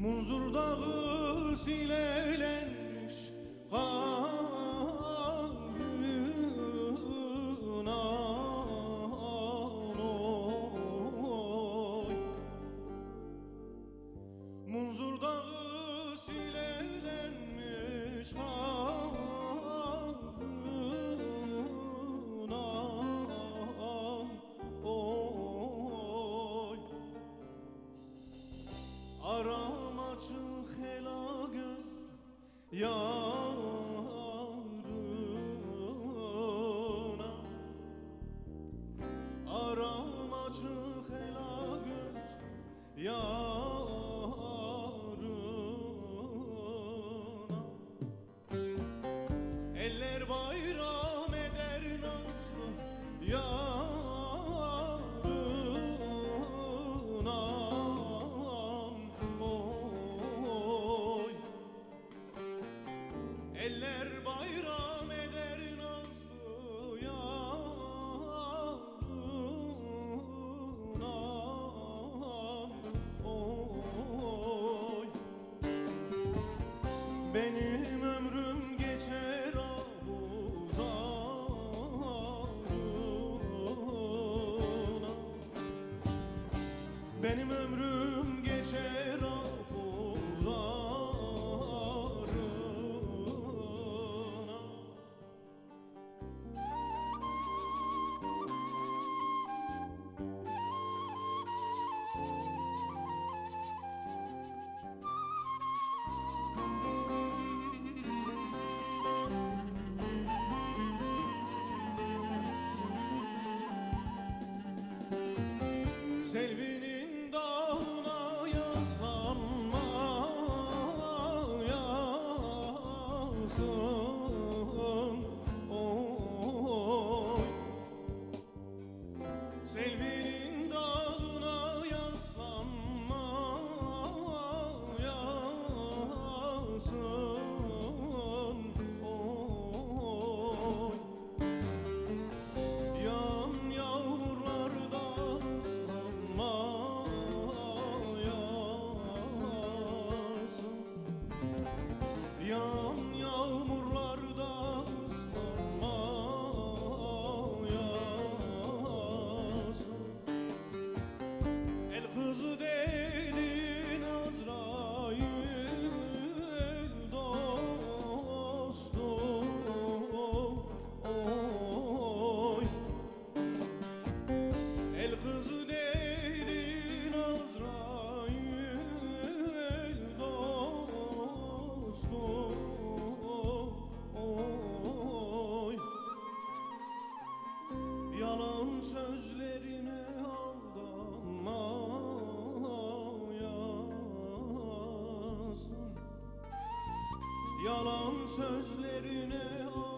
Munzur dağı silelenmiş karına oy. Munzur dağı silelenmiş karına oy. Aramaçı hela göz yarına, aramaçı hela göz yarına. Eller bayram eder nazlı yarına oy. Eller bayram eder nazlı yarına oy. Benim ömrüm geçer ahuzarına, benim ömrüm geçer ahuzarına. Selvinin dağına yaslanma yazın oy. Selvinin dağına yaslanma yazın oy. Yan yağmurlarda yan yağmurlarda ıslanma yazın. El kızı dedin Azrail dostum oy. El kızı dedin Azrail dostum oy. Yalan sözlerine aldanma yazın. Yalan sözlerine aldanma